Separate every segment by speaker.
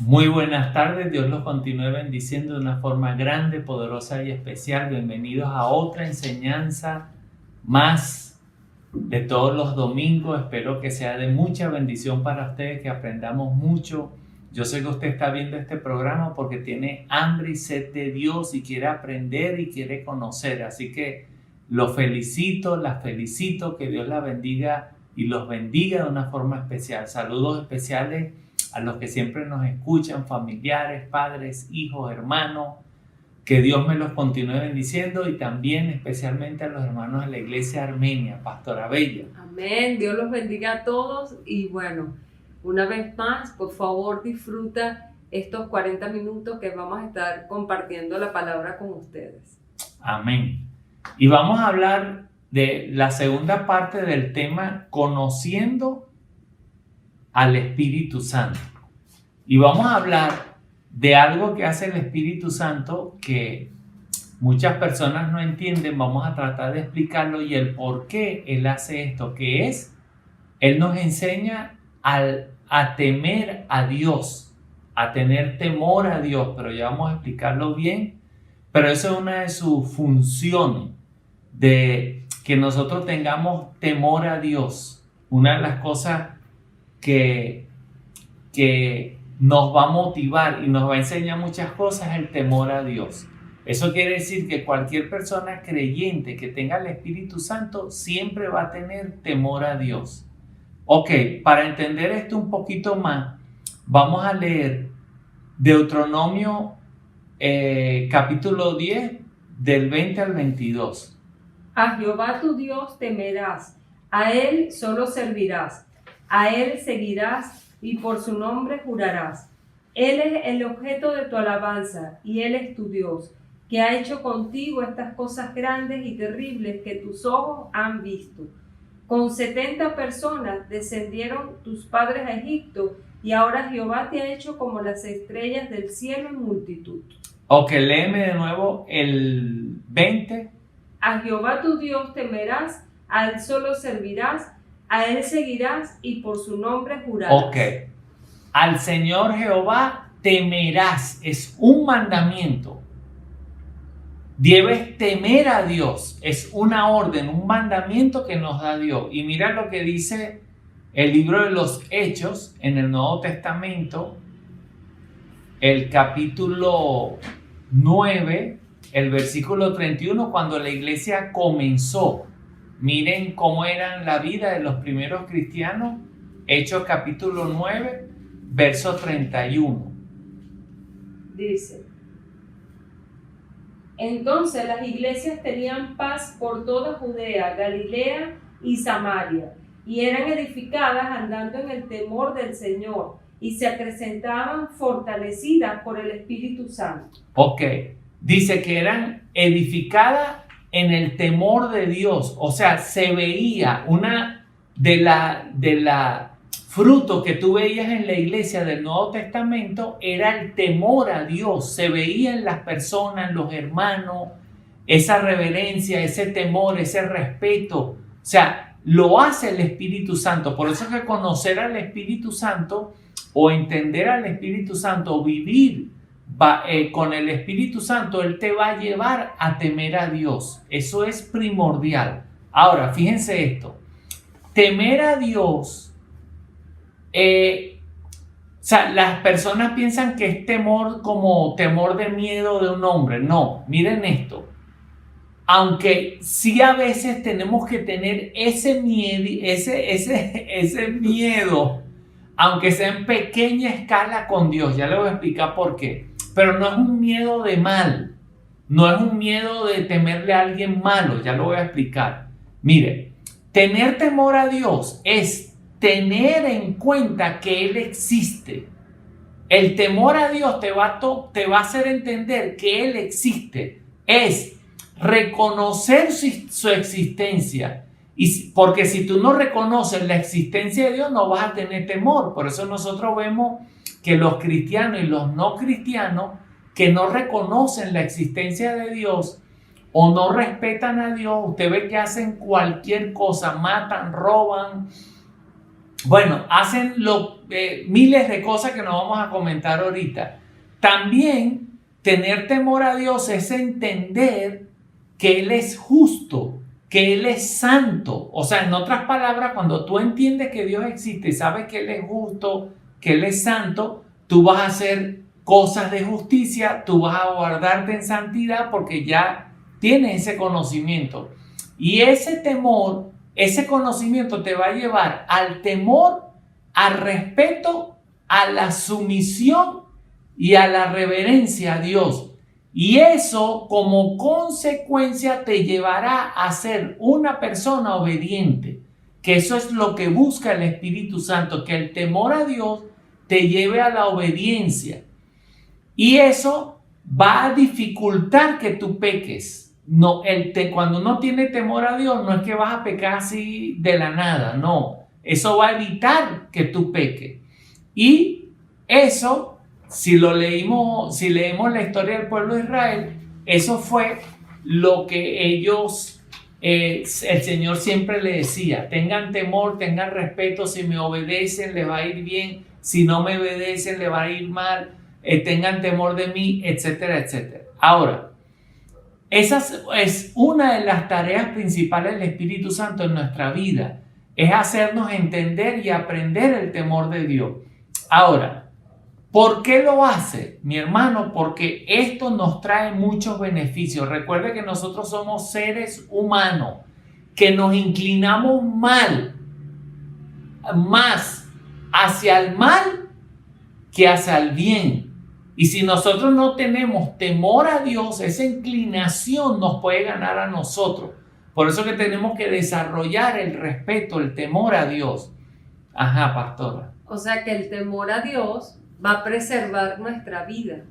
Speaker 1: Muy buenas tardes, Dios los continúe bendiciendo de una forma grande, poderosa y especial. Bienvenidos a otra enseñanza más de todos los domingos. Espero que sea de mucha bendición para ustedes, que aprendamos mucho. Yo sé que usted está viendo este programa porque tiene hambre y sed de Dios y quiere aprender y quiere conocer. Así que los felicito, las felicito, que Dios la bendiga y los bendiga de una forma especial. Saludos especiales a los que siempre nos escuchan, familiares, padres, hijos, hermanos, que Dios me los continúe bendiciendo, y también especialmente a los hermanos de la iglesia armenia, Pastora Bella.
Speaker 2: Amén, Dios los bendiga a todos y bueno, una vez más, por favor disfruta estos 40 minutos que vamos a estar compartiendo la palabra con ustedes.
Speaker 1: Amén. Y vamos a hablar de la segunda parte del tema, conociendo al Espíritu Santo. Y vamos a hablar de algo que hace el Espíritu Santo que muchas personas no entienden. Vamos a tratar de explicarlo y el por qué Él hace esto, que es, Él nos enseña a temer a Dios, a tener temor a Dios, pero ya vamos a explicarlo bien. Pero eso es una de sus funciones, de que nosotros tengamos temor a Dios. Una de las cosas que nos va a motivar y nos va a enseñar muchas cosas es el temor a Dios. Eso quiere decir que cualquier persona creyente que tenga el Espíritu Santo siempre va a tener temor a Dios. Ok, para entender esto un poquito más, vamos a leer Deuteronomio capítulo 10 del 20 al 22.
Speaker 2: A Jehová tu Dios temerás, a Él solo servirás, a Él seguirás y por su nombre jurarás. Él es el objeto de tu alabanza y Él es tu Dios, que ha hecho contigo estas cosas grandes y terribles que tus ojos han visto. Con 70 personas descendieron tus padres a Egipto, y ahora Jehová te ha hecho como las estrellas del cielo en multitud.
Speaker 1: Ok, léeme de nuevo el 20.
Speaker 2: A Jehová tu Dios temerás, a Él solo servirás, a Él seguirás y por su nombre jurarás.
Speaker 1: Ok, al Señor Jehová temerás, es un mandamiento. Debes temer a Dios, es una orden, un mandamiento que nos da Dios. Y mira lo que dice el libro de los Hechos en el Nuevo Testamento, el capítulo 9, el versículo 31, cuando la iglesia comenzó. Miren cómo era la vida de los primeros cristianos. Hechos capítulo 9, verso 31.
Speaker 2: Dice: entonces las iglesias tenían paz por toda Judea, Galilea y Samaria, y eran edificadas andando en el temor del Señor, y se acrecentaban fortalecidas por el Espíritu Santo.
Speaker 1: Ok, dice que eran edificadas en el temor de Dios. O sea, se veía una de la fruto que tú veías en la iglesia del Nuevo Testamento, era el temor a Dios. Se veía en las personas, los hermanos, esa reverencia, ese temor, ese respeto. O sea, lo hace el Espíritu Santo. Por eso es que conocer al Espíritu Santo, o entender al Espíritu Santo, o vivir con el Espíritu Santo, Él te va a llevar a temer a Dios. Eso es primordial. Ahora, fíjense esto. Temer a Dios, o sea, las personas piensan que es temor como temor de miedo de un hombre. No, miren esto. Aunque sí a veces tenemos que tener ese miedo, aunque sea en pequeña escala con Dios. Ya le voy a explicar por qué. Pero no es un miedo de mal, no es un miedo de temerle a alguien malo, ya lo voy a explicar. Mire, tener temor a Dios es tener en cuenta que Él existe. El temor a Dios te va a hacer entender que Él existe, es reconocer su existencia. Porque si tú no reconoces la existencia de Dios, no vas a tener temor. Por eso nosotros vemos que los cristianos y los no cristianos que no reconocen la existencia de Dios o no respetan a Dios, usted ve que hacen cualquier cosa, matan, roban, bueno, hacen miles de cosas que no vamos a comentar ahorita. También tener temor a Dios es entender que Él es justo, que Él es santo. O sea, en otras palabras, cuando tú entiendes que Dios existe y sabes que Él es justo, que Él es santo, tú vas a hacer cosas de justicia, tú vas a guardarte en santidad porque ya tienes ese conocimiento. Y ese temor, ese conocimiento te va a llevar al temor, al respeto, a la sumisión y a la reverencia a Dios. Y eso como consecuencia te llevará a ser una persona obediente, que eso es lo que busca el Espíritu Santo, que el temor a Dios te lleve a la obediencia. Y eso va a dificultar que tú peques. No, cuando uno tiene temor a Dios, no es que vas a pecar así de la nada, no. Eso va a evitar que tú peques. Y eso, si leemos la historia del pueblo de Israel, eso fue lo que ellos, el Señor siempre le decía: tengan temor, tengan respeto, si me obedecen les va a ir bien, si no me obedecen les va a ir mal, tengan temor de mí, etcétera, etcétera. Ahora, esa es una de las tareas principales del Espíritu Santo en nuestra vida, es hacernos entender y aprender el temor de Dios. Ahora, ¿por qué lo hace, mi hermano? Porque esto nos trae muchos beneficios. Recuerde que nosotros somos seres humanos, que nos inclinamos más hacia el mal que hacia el bien. Y si nosotros no tenemos temor a Dios, esa inclinación nos puede ganar a nosotros. Por eso que tenemos que desarrollar el respeto, el temor a Dios. Ajá, pastora.
Speaker 2: O sea que el temor a Dios va a preservar nuestra vida,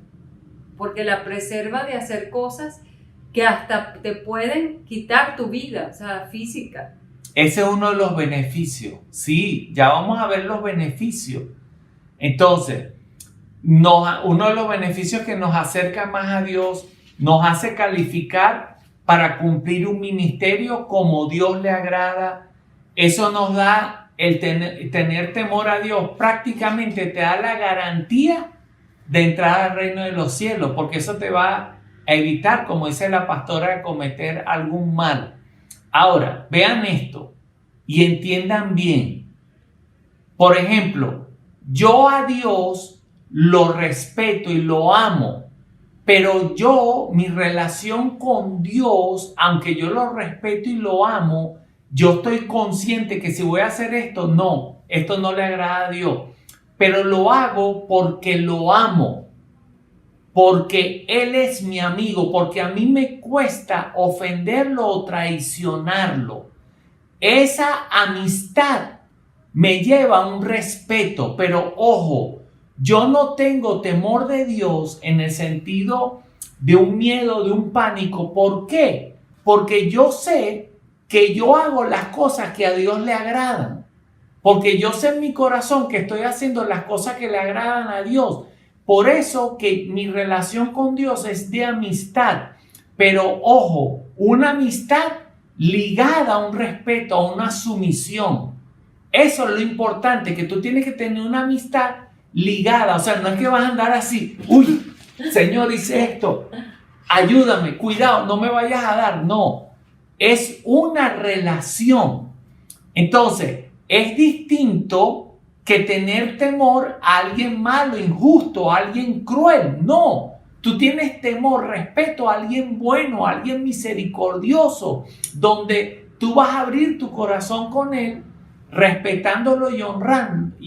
Speaker 2: porque la preserva de hacer cosas que hasta te pueden quitar tu vida, o sea, física.
Speaker 1: Ese es uno de los beneficios. Sí, ya vamos a ver los beneficios. Entonces, uno de los beneficios que nos acerca más a Dios, nos hace calificar para cumplir un ministerio como Dios le agrada. Eso nos da el tener temor a Dios, prácticamente te da la garantía de entrar al reino de los cielos, porque eso te va a evitar, como dice la pastora, de cometer algún mal. Ahora, vean esto y entiendan bien. Por ejemplo, yo a Dios lo respeto y lo amo, pero mi relación con Dios, aunque yo lo respeto y lo amo, yo estoy consciente que si voy a hacer esto no le agrada a Dios, pero lo hago porque lo amo, porque Él es mi amigo, porque a mí me cuesta ofenderlo o traicionarlo. Esa amistad me lleva a un respeto, pero ojo, yo no tengo temor de Dios en el sentido de un miedo, de un pánico. ¿Por qué? Porque yo sé que yo hago las cosas que a Dios le agradan. Porque yo sé en mi corazón que estoy haciendo las cosas que le agradan a Dios. Por eso que mi relación con Dios es de amistad. Pero ojo, una amistad ligada a un respeto, a una sumisión. Eso es lo importante, que tú tienes que tener una amistad ligada, o sea, no es que vas a andar así, uy, Señor, hice esto, ayúdame, cuidado, no me vayas a dar, no, es una relación. Entonces, es distinto que tener temor a alguien malo, injusto, a alguien cruel, no, tú tienes temor, respeto a alguien bueno, a alguien misericordioso, donde tú vas a abrir tu corazón con él, respetándolo y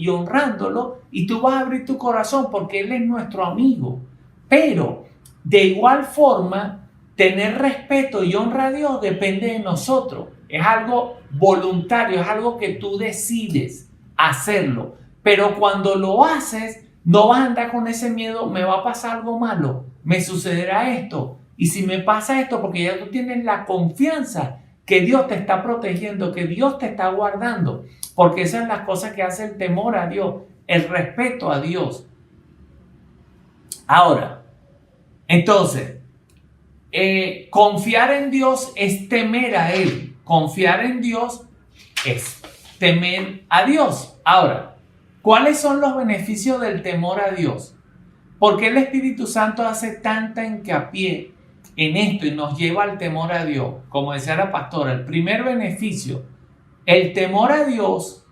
Speaker 1: honrándolo, y tú vas a abrir tu corazón porque Él es nuestro amigo. Pero de igual forma, tener respeto y honra a Dios depende de nosotros. Es algo voluntario, es algo que tú decides hacerlo. Pero cuando lo haces, no vas a andar con ese miedo, me va a pasar algo malo, me sucederá esto. Y si me pasa esto, porque ya tú tienes la confianza que Dios te está protegiendo, que Dios te está guardando, porque esas son las cosas que hace el temor a Dios, el respeto a Dios. Ahora, entonces, confiar en Dios es temer a Él. Confiar en Dios es temer a Dios. Ahora, ¿cuáles son los beneficios del temor a Dios? ¿Por qué el Espíritu Santo hace tanta hincapié en esto y nos lleva al temor a Dios? Como decía la pastora, el primer beneficio, el temor a Dios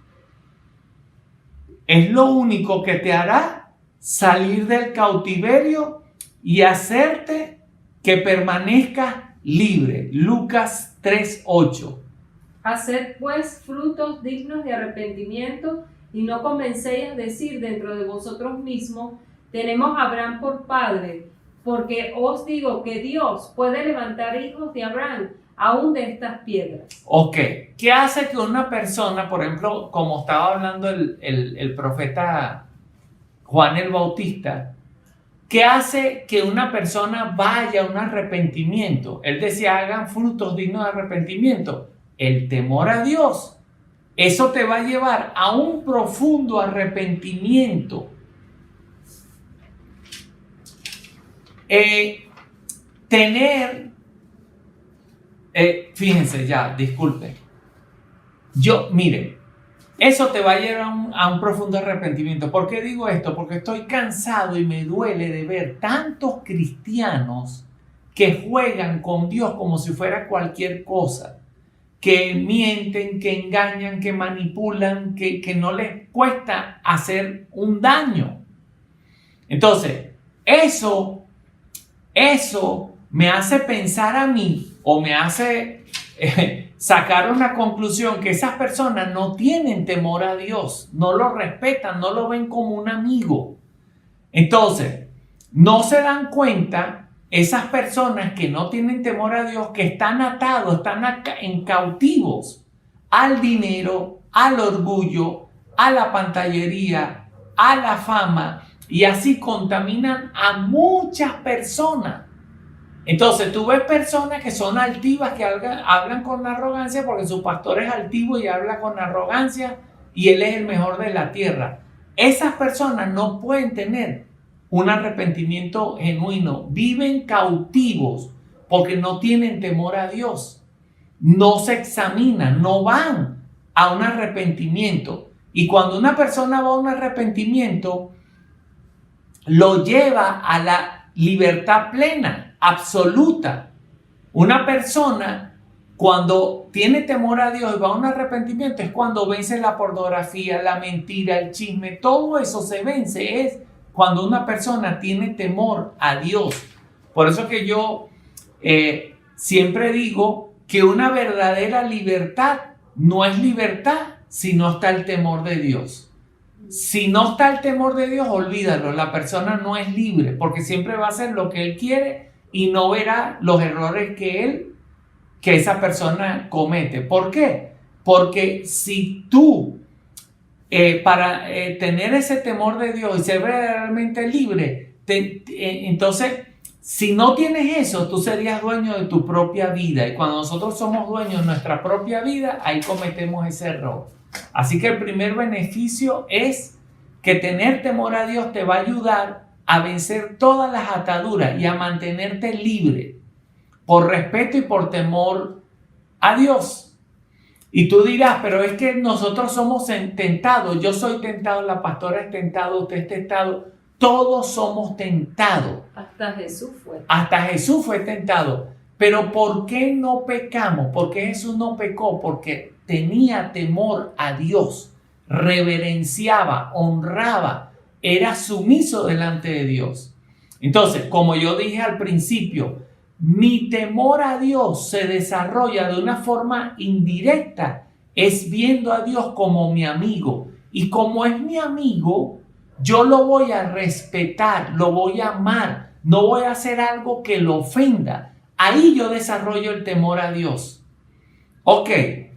Speaker 1: es lo único que te hará salir del cautiverio y hacerte que permanezcas libre. Lucas 3:8.
Speaker 2: Haced pues frutos dignos de arrepentimiento y no comencéis a decir dentro de vosotros mismos, tenemos a Abraham por padre, porque os digo que Dios puede levantar hijos de Abraham aún de estas piedras.
Speaker 1: Ok, ¿qué hace que una persona, por ejemplo, como estaba hablando el profeta Juan el Bautista, qué hace que una persona vaya a un arrepentimiento? Él decía, hagan frutos dignos de arrepentimiento. El temor a Dios. Eso te va a llevar a un profundo arrepentimiento. Fíjense ya, disculpen. Mire, eso te va a llevar a un profundo arrepentimiento. ¿Por qué digo esto? Porque estoy cansado y me duele de ver tantos cristianos que juegan con Dios como si fuera cualquier cosa, que mienten, que engañan, que manipulan, que no les cuesta hacer un daño. Entonces, eso me hace pensar a mí o me hace sacar una conclusión que esas personas no tienen temor a Dios, no lo respetan, no lo ven como un amigo. Entonces, no se dan cuenta esas personas que no tienen temor a Dios, que están atados, están en cautivos al dinero, al orgullo, a la pantallería, a la fama, y así contaminan a muchas personas. Entonces tú ves personas que son altivas, que hablan con arrogancia porque su pastor es altivo y habla con arrogancia y él es el mejor de la tierra. Esas personas no pueden tener un arrepentimiento genuino, viven cautivos porque no tienen temor a Dios, no se examinan, no van a un arrepentimiento. Y cuando una persona va a un arrepentimiento, lo lleva a la libertad plena, absoluta. Una persona cuando tiene temor a Dios y va a un arrepentimiento es cuando vence la pornografía, la mentira, el chisme, todo eso se vence, es cuando una persona tiene temor a Dios. Por eso que yo siempre digo que una verdadera libertad no es libertad si no está el temor de Dios. Si no está el temor de Dios, olvídalo, la persona no es libre porque siempre va a hacer lo que él quiere y no verá los errores que esa persona comete. ¿Por qué? Porque si tú para tener ese temor de Dios y ser verdaderamente libre, entonces si no tienes eso, tú serías dueño de tu propia vida, y cuando nosotros somos dueños de nuestra propia vida, ahí cometemos ese error. Así que el primer beneficio es que tener temor a Dios te va a ayudar a vencer todas las ataduras y a mantenerte libre por respeto y por temor a Dios. Y tú dirás, pero es que nosotros somos tentados. Yo soy tentado, la pastora es tentado, usted es tentado. Todos somos tentados.
Speaker 2: Hasta Jesús fue.
Speaker 1: Hasta Jesús fue tentado. Pero ¿por qué no pecamos? ¿Por qué Jesús no pecó? Porque tenía temor a Dios, reverenciaba, honraba, era sumiso delante de Dios. Entonces, como yo dije al principio, mi temor a Dios se desarrolla de una forma indirecta, es viendo a Dios como mi amigo. Y como es mi amigo, yo lo voy a respetar, lo voy a amar, no voy a hacer algo que lo ofenda. Ahí yo desarrollo el temor a Dios. Ok,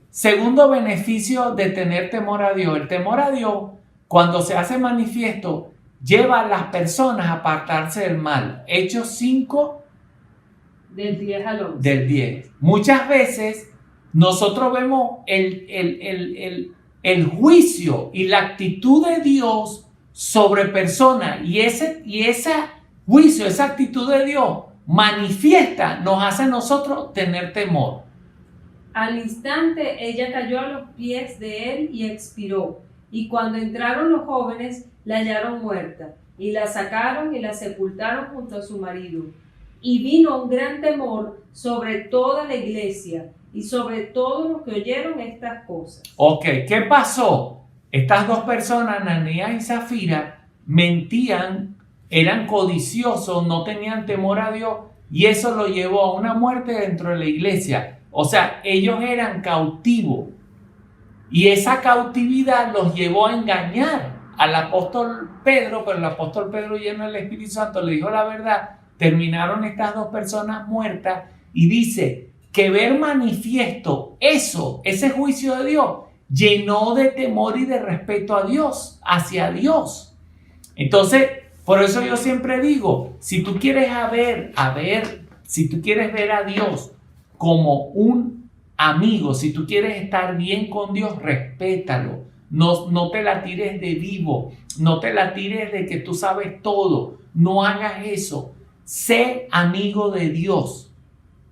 Speaker 1: segundo beneficio de tener temor a Dios. El temor a Dios, cuando se hace manifiesto, lleva a las personas a apartarse del mal. Hechos 5,
Speaker 2: del 10 al 11.
Speaker 1: Del 10. Muchas veces nosotros vemos el juicio y la actitud de Dios sobre personas, y ese juicio, esa actitud de Dios manifiesta, nos hace a nosotros tener temor.
Speaker 2: Al instante ella cayó a los pies de él y expiró. Y cuando entraron los jóvenes, la hallaron muerta, y la sacaron y la sepultaron junto a su marido. Y vino un gran temor sobre toda la iglesia y sobre todos los que oyeron estas cosas.
Speaker 1: Ok, ¿qué pasó? Estas dos personas, Ananías y Zafira, mentían, eran codiciosos, no tenían temor a Dios, y eso lo llevó a una muerte dentro de la iglesia. O sea, ellos eran cautivos, y esa cautividad los llevó a engañar al apóstol Pedro, pero el apóstol Pedro, lleno del Espíritu Santo, le dijo la verdad. Terminaron estas dos personas muertas, y dice que ver manifiesto ese juicio de Dios, llenó de temor y de respeto a Dios, hacia Dios. Entonces, por eso yo siempre digo, si tú quieres si tú quieres ver a Dios como un amigo, si tú quieres estar bien con Dios, respétalo. No te la tires de vivo, no te la tires de que tú sabes todo. No hagas eso. Sé amigo de Dios.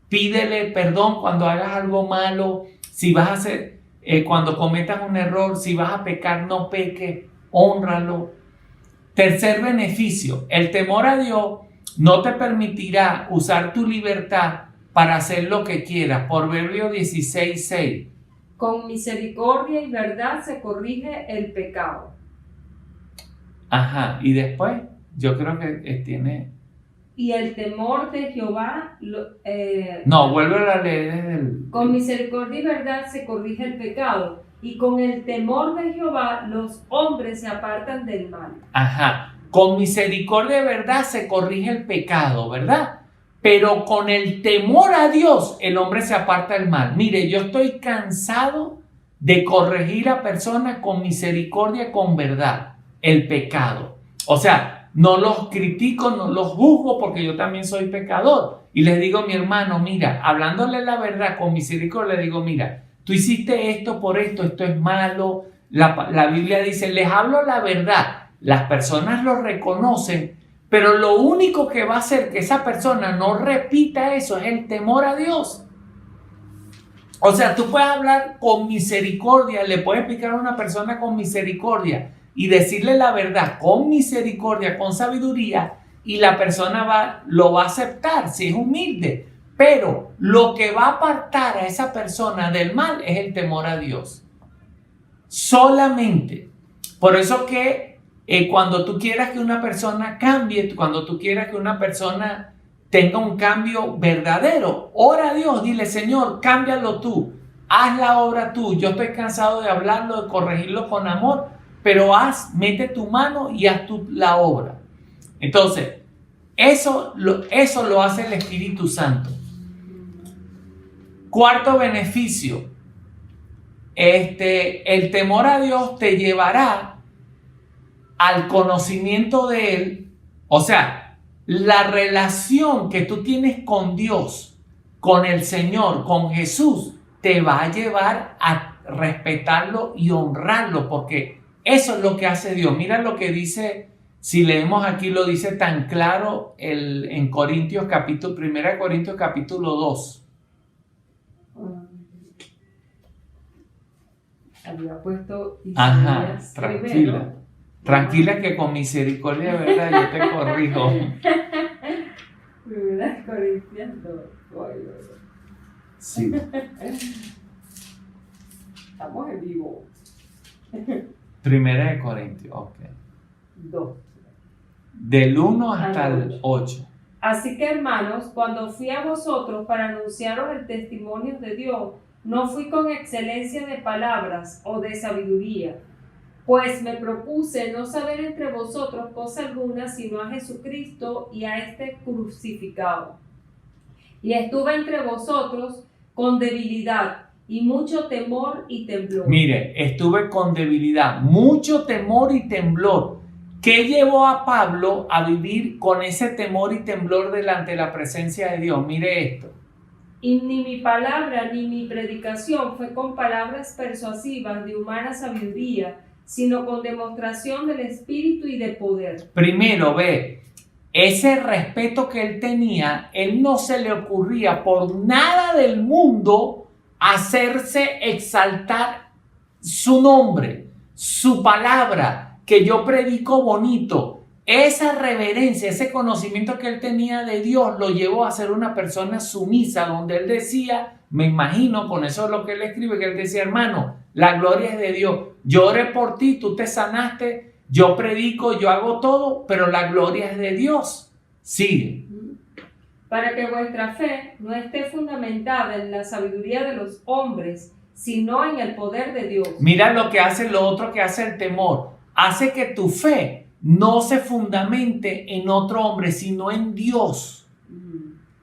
Speaker 1: Pídele perdón cuando hagas algo malo. Si vas a hacer, cuando cometas un error, si vas a pecar, no peques, hónralo. Tercer beneficio, el temor a Dios no te permitirá usar tu libertad para hacer lo que quieras. Proverbios 16:6.
Speaker 2: Con misericordia y verdad se corrige el pecado.
Speaker 1: Ajá, y después yo creo que tiene...
Speaker 2: Y el temor de Jehová...
Speaker 1: No, vuelve a leer desde el...
Speaker 2: Con misericordia y verdad se corrige el pecado, y con el temor de Jehová los hombres se apartan del mal.
Speaker 1: Ajá, con misericordia y verdad se corrige el pecado, ¿verdad? Pero con el temor a Dios el hombre se aparta del mal. Mire, yo estoy cansado de corregir a personas con misericordia, con verdad, el pecado. O sea, no los critico, no los juzgo, porque yo también soy pecador. Y les digo, mi hermano, mira, hablándole la verdad con misericordia, le digo, mira, tú hiciste esto por esto es malo. La Biblia dice, les hablo la verdad. Las personas lo reconocen, pero lo único que va a hacer que esa persona no repita eso es el temor a Dios. O sea, tú puedes hablar con misericordia, le puedes explicar a una persona con misericordia y decirle la verdad con misericordia, con sabiduría, y la persona lo va a aceptar si es humilde. Pero lo que va a apartar a esa persona del mal es el temor a Dios. Solamente. Por eso que cuando tú quieras que una persona cambie, cuando tú quieras que una persona tenga un cambio verdadero, ora a Dios, dile, Señor, cámbialo tú, haz la obra tú. Yo estoy cansado de hablarlo, de corregirlo con amor, pero mete tu mano y haz tú la obra. Entonces, eso lo hace el Espíritu Santo. Cuarto beneficio, el temor a Dios te llevará al conocimiento de Él. O sea, la relación que tú tienes con Dios, con el Señor, con Jesús, te va a llevar a respetarlo y honrarlo, porque eso es lo que hace Dios. Mira lo que dice, si leemos aquí, lo dice tan claro en Corintios 1 Corintios capítulo 2.
Speaker 2: Había puesto
Speaker 1: Ajá,
Speaker 2: Isaías
Speaker 1: tranquila.
Speaker 2: primero.
Speaker 1: Tranquila, que con misericordia, ¿verdad? Yo te corrijo.
Speaker 2: Primera Corintios 2.
Speaker 1: Sí.
Speaker 2: Estamos en vivo.
Speaker 1: Primera de Corintios, ok.
Speaker 2: 2.
Speaker 1: Del 1 hasta el 8.
Speaker 2: Así que, hermanos, cuando fui a vosotros para anunciaros el testimonio de Dios, no fui con excelencia de palabras o de sabiduría, pues me propuse no saber entre vosotros cosa alguna sino a Jesucristo y a este crucificado. Y estuve entre vosotros con debilidad y mucho temor y temblor.
Speaker 1: Mire, estuve con debilidad, mucho temor y temblor. ¿Qué llevó a Pablo a vivir con ese temor y temblor delante de la presencia de Dios? Mire esto.
Speaker 2: Y ni mi palabra ni mi predicación fue con palabras persuasivas de humana sabiduría, sino con demostración del Espíritu y de poder.
Speaker 1: Primero, ve, ese respeto que él tenía, él no se le ocurría por nada del mundo hacerse exaltar su nombre, su palabra, que yo predico bonito. Esa reverencia, ese conocimiento que él tenía de Dios lo llevó a ser una persona sumisa, donde él decía, me imagino, con eso es lo que él escribe, que él decía, hermano, la gloria es de Dios. Yo oré por ti, tú te sanaste, yo predico, yo hago todo, pero la gloria es de Dios. Sigue.
Speaker 2: Para que vuestra fe no esté fundamentada en la sabiduría de los hombres, sino en el poder de Dios.
Speaker 1: Mira lo que hace, lo otro que hace el temor. Hace que tu fe no se fundamente en otro hombre, sino en Dios.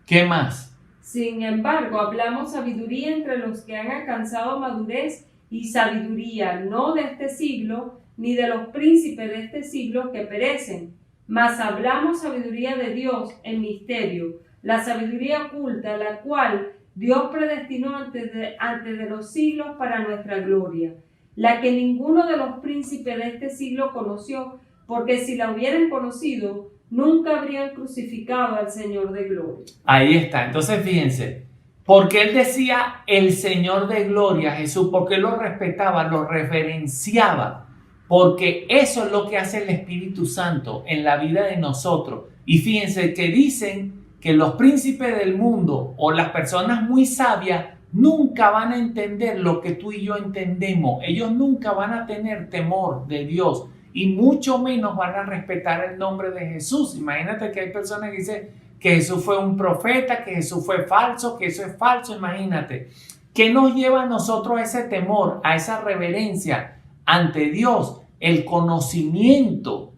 Speaker 1: ¿Qué más?
Speaker 2: Sin embargo, hablamos sabiduría entre los que han alcanzado madurez y sabiduría, no de este siglo, ni de los príncipes de este siglo que perecen, mas hablamos sabiduría de Dios en misterio, la sabiduría oculta, la cual Dios predestinó antes de los siglos para nuestra gloria, la que ninguno de los príncipes de este siglo conoció, porque si la hubieran conocido, nunca habrían crucificado al Señor de gloria.
Speaker 1: Ahí está. Entonces fíjense, porque él decía el Señor de gloria, Jesús, porque lo respetaba, lo reverenciaba, porque eso es lo que hace el Espíritu Santo en la vida de nosotros. Y fíjense que dicen que los príncipes del mundo o las personas muy sabias nunca van a entender lo que tú y yo entendemos. Ellos nunca van a tener temor de Dios y mucho menos van a respetar el nombre de Jesús. Imagínate que hay personas que dicen que Jesús fue un profeta, que Jesús fue falso, que eso es falso. Imagínate. ¿Qué nos lleva a nosotros a ese temor, a esa reverencia ante Dios? El conocimiento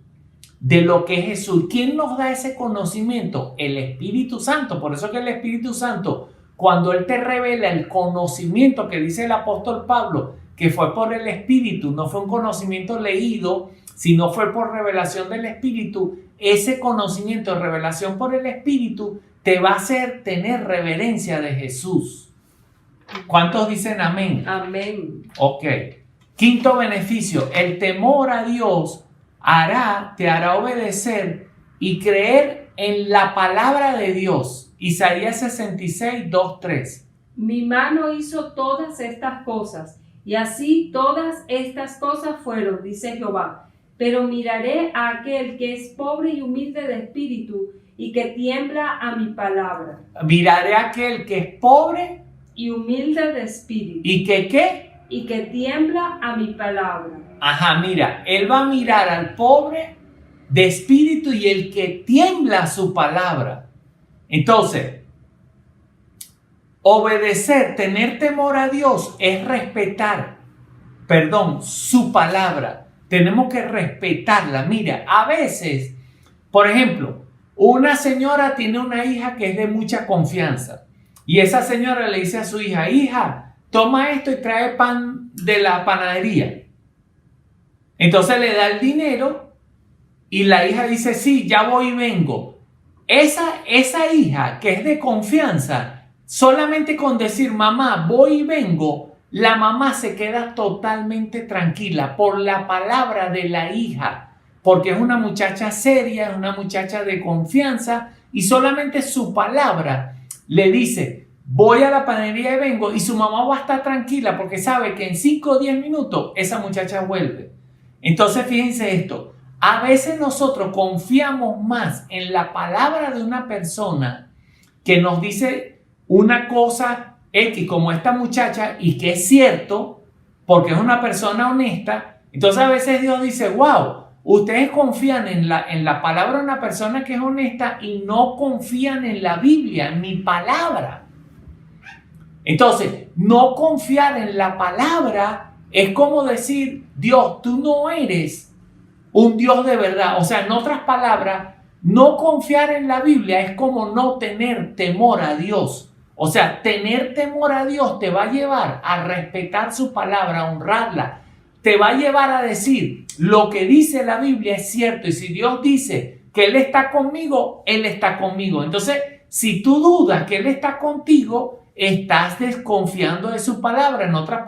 Speaker 1: de lo que es Jesús. ¿Quién nos da ese conocimiento? El Espíritu Santo. Por eso que el Espíritu Santo, cuando Él te revela el conocimiento que dice el apóstol Pablo, que fue por el Espíritu, no fue un conocimiento leído, sino fue por revelación del Espíritu, ese conocimiento, revelación por el Espíritu, te va a hacer tener reverencia de Jesús. ¿Cuántos dicen amén?
Speaker 2: Amén.
Speaker 1: Ok. Quinto beneficio, el temor a Dios te hará obedecer y creer en la palabra de Dios. Isaías 66, 2, 3.
Speaker 2: Mi mano hizo todas estas cosas, y así todas estas cosas fueron, dice Jehová. Pero miraré a aquel que es pobre y humilde de espíritu y que tiembla a mi palabra.
Speaker 1: Miraré a aquel que es pobre
Speaker 2: y humilde de espíritu.
Speaker 1: ¿Y que qué?
Speaker 2: Y que tiembla a mi palabra.
Speaker 1: Ajá, mira, él va a mirar al pobre de espíritu y el que tiembla a su palabra. Entonces, obedecer, tener temor a Dios es respetar, su palabra. Tenemos que respetarla. Mira, a veces, por ejemplo, una señora tiene una hija que es de mucha confianza y esa señora le dice a su hija, hija, toma esto y trae pan de la panadería. Entonces le da el dinero y la hija dice, sí, ya voy y vengo. Esa hija que es de confianza, solamente con decir, mamá, voy y vengo, la mamá se queda totalmente tranquila por la palabra de la hija, porque es una muchacha seria, es una muchacha de confianza y solamente su palabra le dice, voy a la panadería y vengo, y su mamá va a estar tranquila porque sabe que en 5 o 10 minutos esa muchacha vuelve. Entonces fíjense esto, a veces nosotros confiamos más en la palabra de una persona que nos dice una cosa X como esta muchacha y que es cierto porque es una persona honesta. Entonces a veces Dios dice, wow, ustedes confían en la palabra de una persona que es honesta y no confían en la Biblia, en mi palabra. Entonces, no confiar en la palabra es como decir, Dios, tú no eres un Dios de verdad. O sea, en otras palabras, no confiar en la Biblia es como no tener temor a Dios. O sea, tener temor a Dios te va a llevar a respetar su palabra, a honrarla. Te va a llevar a decir, lo que dice la Biblia es cierto. Y si Dios dice que Él está conmigo, Él está conmigo. Entonces, si tú dudas que Él está contigo, estás desconfiando de su palabra. En otras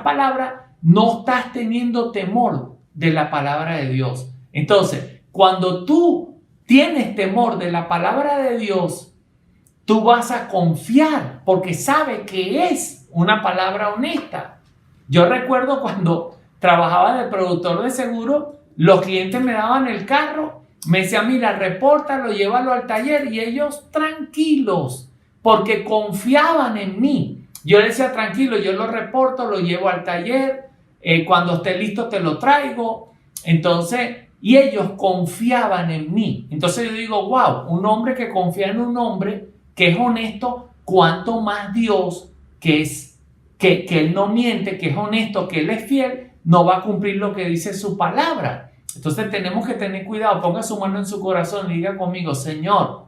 Speaker 1: palabras, no estás teniendo temor de la palabra de Dios. Entonces, cuando tú tienes temor de la palabra de Dios, tú vas a confiar porque sabe que es una palabra honesta. Yo recuerdo cuando trabajaba de productor de seguro, los clientes me daban el carro, me decían, mira, repórtalo, llévalo al taller, y ellos tranquilos, porque confiaban en mí. Yo les decía, tranquilo, yo lo reporto, lo llevo al taller, cuando esté listo te lo traigo. Entonces, y ellos confiaban en mí. Entonces yo digo, wow, un hombre que confía en un hombre que es honesto, cuanto más Dios, que Él no miente, que es honesto, que Él es fiel, no va a cumplir lo que dice su palabra. Entonces tenemos que tener cuidado. Ponga su mano en su corazón y diga conmigo, Señor,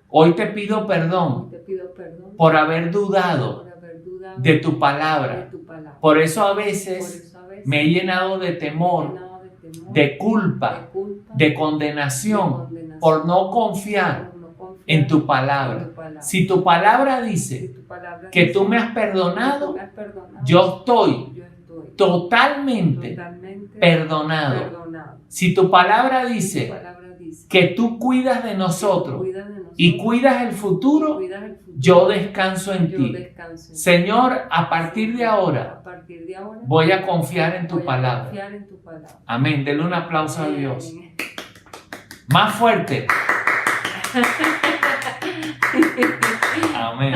Speaker 1: hoy te pido perdón, por haber dudado de tu palabra. Por eso a veces me he llenado de temor, de culpa, de condenación, por no confiar en tu palabra. Si tu palabra dice que tú me has perdonado, yo estoy totalmente perdonado. Si tu palabra dice que tú cuidas de nosotros y cuidas el futuro, yo descanso en ti. Señor, a partir de ahora voy a confiar en tu palabra. Amén. Denle un aplauso a Dios. Más fuerte. Amén.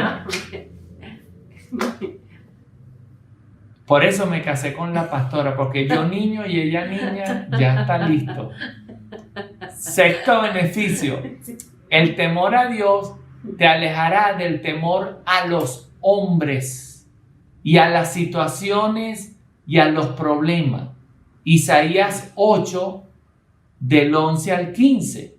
Speaker 1: Por eso me casé con la pastora, porque yo niño y ella niña, ya está listo. Sexto beneficio. El temor a Dios te alejará del temor a los hombres y a las situaciones y a los problemas. Isaías 8, del 11 al 15.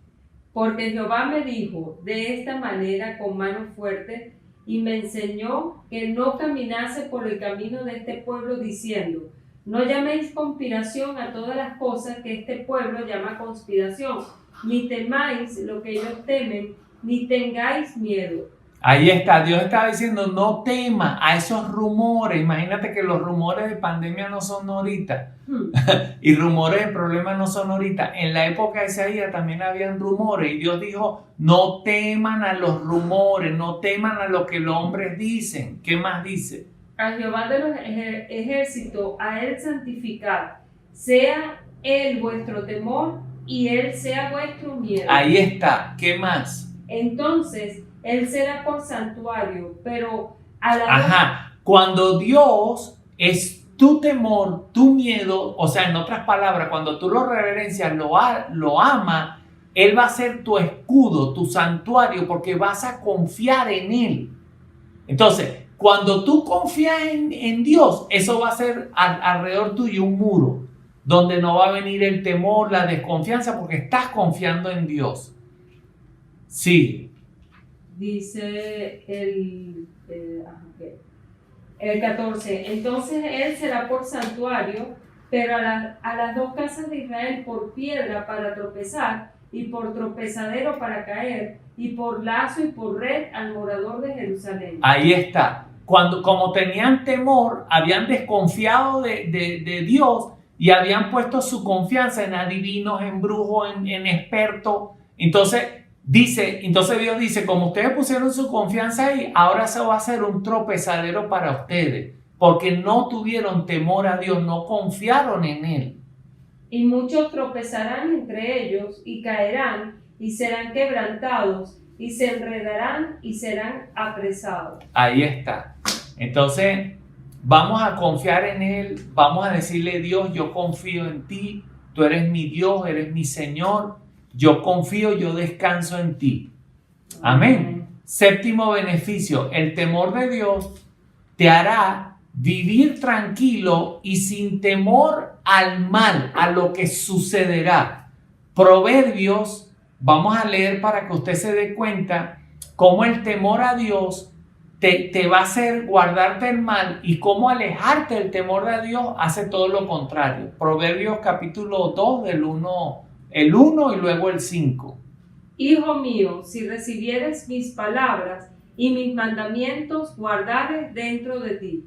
Speaker 2: Porque Jehová me dijo de esta manera con mano fuerte, y me enseñó que no caminase por el camino de este pueblo, diciendo, no llaméis conspiración a todas las cosas que este pueblo llama conspiración, ni temáis lo que ellos temen, ni tengáis miedo.
Speaker 1: Ahí está, Dios estaba diciendo, no tema a esos rumores. Imagínate que los rumores de pandemia no son ahorita. Y rumores de problemas no son ahorita. En la época de Isaías también habían rumores. Y Dios dijo, no teman a los rumores, no teman a lo que los hombres dicen. ¿Qué más dice?
Speaker 2: A Jehová de los ejércitos, a Él santificad. Sea Él vuestro temor y Él sea vuestro miedo.
Speaker 1: Ahí está. ¿Qué más?
Speaker 2: Entonces Él será por santuario, pero a la
Speaker 1: Cuando Dios es tu temor, tu miedo, o sea, en otras palabras, cuando tú lo reverencias, lo amas, Él va a ser tu escudo, tu santuario, porque vas a confiar en Él. Entonces, cuando tú confías en Dios, eso va a ser alrededor tuyo un muro, donde no va a venir el temor, la desconfianza, porque estás confiando en Dios. Sí.
Speaker 2: Dice el 14, entonces Él será por santuario, pero a las dos casas de Israel por piedra para tropezar, y por tropezadero para caer, y por lazo y por red al morador de Jerusalén.
Speaker 1: Ahí está. Como tenían temor, habían desconfiado de Dios y habían puesto su confianza en adivinos, en brujos, en expertos. Entonces Dios dice, como ustedes pusieron su confianza ahí, ahora se va a hacer un tropezadero para ustedes, porque no tuvieron temor a Dios, no confiaron en Él.
Speaker 2: Y muchos tropezarán entre ellos y caerán y serán quebrantados y se enredarán y serán apresados.
Speaker 1: Ahí está. Entonces, vamos a confiar en Él, vamos a decirle, Dios, yo confío en ti, tú eres mi Dios, eres mi Señor. Yo confío, yo descanso en ti. Amén. Séptimo beneficio, el temor de Dios te hará vivir tranquilo y sin temor al mal, a lo que sucederá. Proverbios, vamos a leer para que usted se dé cuenta cómo el temor a Dios te va a hacer guardarte el mal y cómo alejarte del temor de Dios hace todo lo contrario. Proverbios capítulo 2 del 1 y luego el 5.
Speaker 2: Hijo mío, si recibieres mis palabras y mis mandamientos guardares dentro de ti,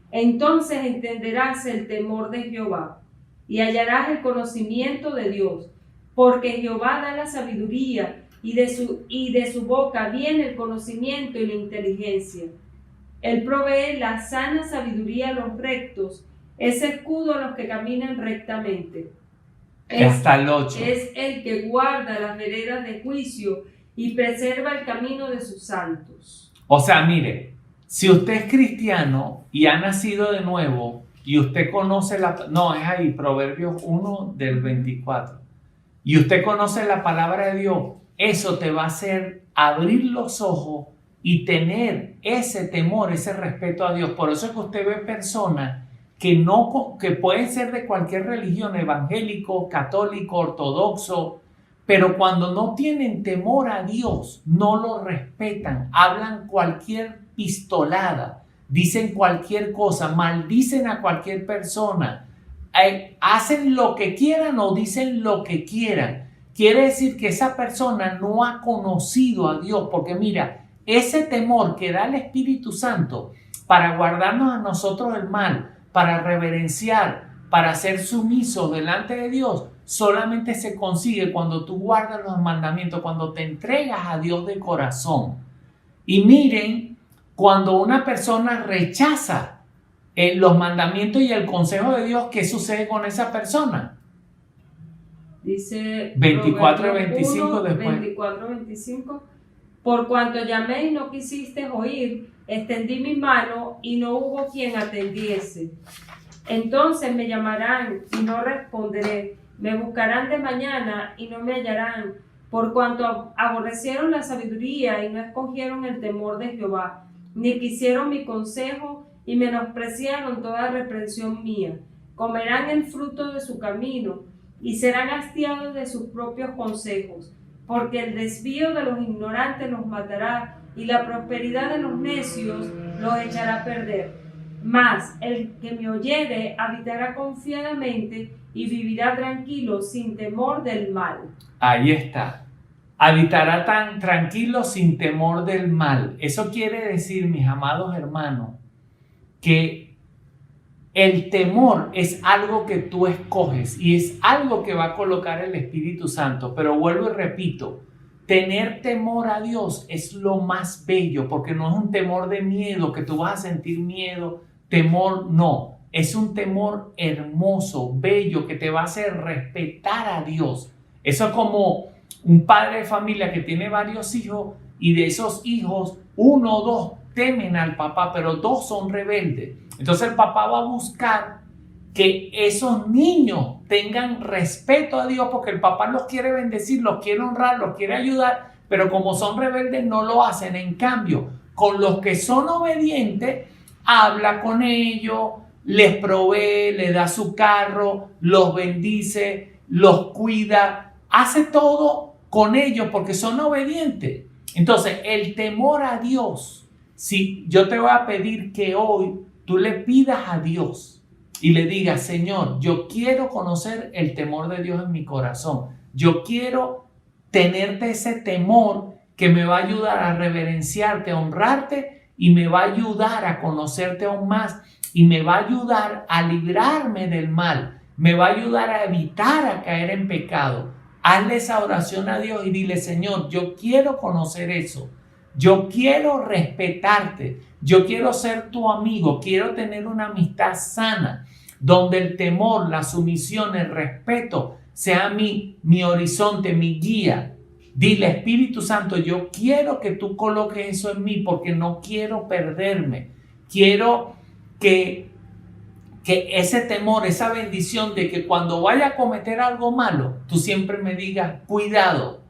Speaker 2: entonces entenderás el temor de Jehová y hallarás el conocimiento de Dios, porque Jehová da la sabiduría y de su boca viene el conocimiento y la inteligencia. Él provee la sana sabiduría a los rectos, es escudo a los que caminan rectamente.
Speaker 1: Hasta el 8.
Speaker 2: Es el que guarda las veredas de juicio y preserva el camino de sus santos.
Speaker 1: O sea, mire, si usted es cristiano y ha nacido de nuevo y usted conoce no, es ahí, Proverbios 1 del 24. Y usted conoce la palabra de Dios, eso te va a hacer abrir los ojos y tener ese temor, ese respeto a Dios. Por eso es que usted ve personas que pueden ser de cualquier religión, evangélico, católico, ortodoxo, pero cuando no tienen temor a Dios, no lo respetan, hablan cualquier pistolada, dicen cualquier cosa, maldicen a cualquier persona, hacen lo que quieran o dicen lo que quieran. Quiere decir que esa persona no ha conocido a Dios, porque mira, ese temor que da el Espíritu Santo para guardarnos a nosotros del mal, para reverenciar, para ser sumisos delante de Dios, solamente se consigue cuando tú guardas los mandamientos, cuando te entregas a Dios de corazón. Y miren, cuando una persona rechaza los mandamientos y el consejo de Dios, ¿qué sucede con esa persona?
Speaker 2: Dice
Speaker 1: 24 y 25
Speaker 2: 1,
Speaker 1: después.
Speaker 2: 24, 25. Por cuanto llamé y no quisiste oír, extendí mi mano y no hubo quien atendiese. Entonces me llamarán y no responderé. Me buscarán de mañana y no me hallarán. Por cuanto aborrecieron la sabiduría y no escogieron el temor de Jehová, ni quisieron mi consejo y menospreciaron toda reprensión mía. Comerán el fruto de su camino y serán hastiados de sus propios consejos, porque el desvío de los ignorantes los matará y la prosperidad de los necios los echará a perder. Mas el que me oyere habitará confiadamente y vivirá tranquilo sin temor del mal.
Speaker 1: Ahí está. Habitará tan tranquilo sin temor del mal. Eso quiere decir, mis amados hermanos, que el temor es algo que tú escoges y es algo que va a colocar el Espíritu Santo. Pero vuelvo y repito, tener temor a Dios es lo más bello, porque no es un temor de miedo, que tú vas a sentir miedo, temor, no. Es un temor hermoso, bello, que te va a hacer respetar a Dios. Eso es como un padre de familia que tiene varios hijos y de esos hijos, 1 o 2 temen al papá, pero 2 son rebeldes. Entonces el papá va a buscar que esos niños tengan respeto a Dios, porque el papá los quiere bendecir, los quiere honrar, los quiere ayudar, pero como son rebeldes no lo hacen. En cambio, con los que son obedientes, habla con ellos, les provee, les da su carro, los bendice, los cuida, hace todo con ellos porque son obedientes. Entonces, el temor a Dios, si yo te voy a pedir que hoy tú le pidas a Dios y le digas, Señor, yo quiero conocer el temor de Dios en mi corazón. Yo quiero tenerte ese temor que me va a ayudar a reverenciarte, a honrarte y me va a ayudar a conocerte aún más y me va a ayudar a librarme del mal. Me va a ayudar a evitar a caer en pecado. Hazle esa oración a Dios y dile, Señor, yo quiero conocer eso. Yo quiero respetarte. Yo quiero ser tu amigo. Quiero tener una amistad sana, donde el temor, la sumisión, el respeto sea mi horizonte, mi guía. Dile, Espíritu Santo, yo quiero que tú coloques eso en mí porque no quiero perderme. Quiero que ese temor, esa bendición de que cuando vaya a cometer algo malo, tú siempre me digas, cuidado,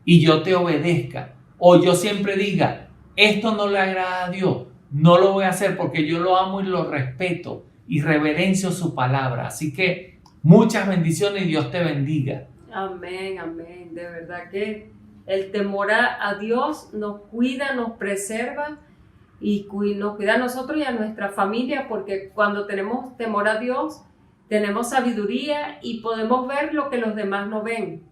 Speaker 1: y yo te obedezca. O yo siempre diga, esto no le agrada a Dios, no lo voy a hacer porque yo lo amo y lo respeto y reverencio su palabra. Así que muchas bendiciones y Dios te bendiga.
Speaker 2: Amén, amén. De verdad que el temor a Dios nos cuida, nos preserva y nos cuida a nosotros y a nuestra familia, porque cuando tenemos temor a Dios, tenemos sabiduría y podemos ver lo que los demás no ven.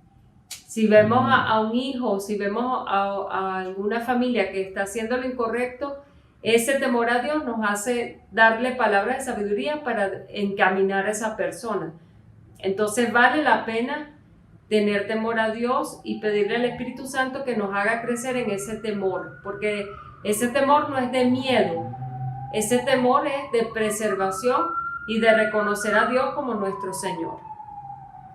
Speaker 2: Si vemos a un hijo, si vemos a alguna familia que está haciendo lo incorrecto, ese temor a Dios nos hace darle palabras de sabiduría para encaminar a esa persona. Entonces vale la pena tener temor a Dios y pedirle al Espíritu Santo que nos haga crecer en ese temor, porque ese temor no es de miedo, Ese temor es de preservación y de reconocer a Dios como nuestro Señor.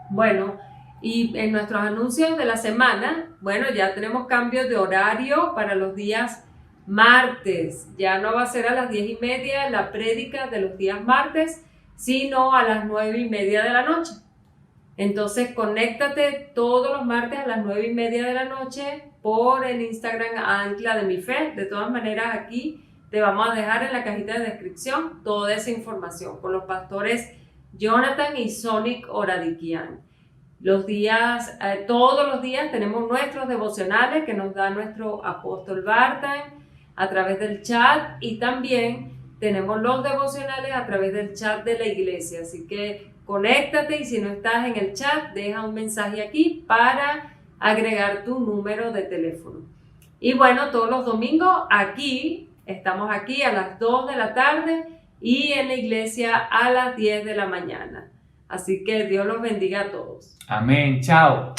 Speaker 2: Bueno, y en nuestros anuncios de la semana, bueno, ya tenemos cambios de horario para los días martes. Ya no va a ser a las 10:30 la prédica de los días martes, sino a las 9:30 de la noche. Entonces, conéctate todos los martes a las 9:30 de la noche por el Instagram Ancla de mi Fe. De todas maneras, aquí te vamos a dejar en la cajita de descripción toda esa información con los pastores Jonathan y Sonic Oradikian. Todos los días tenemos nuestros devocionales que nos da nuestro apóstol Bartan a través del chat, y también tenemos los devocionales a través del chat de la iglesia. Así que conéctate, y si no estás en el chat, deja un mensaje aquí para agregar tu número de teléfono. Y bueno, todos los domingos estamos aquí a las 2 de la tarde y en la iglesia a las 10 de la mañana. Así que Dios los bendiga a todos.
Speaker 1: Amén. Chao.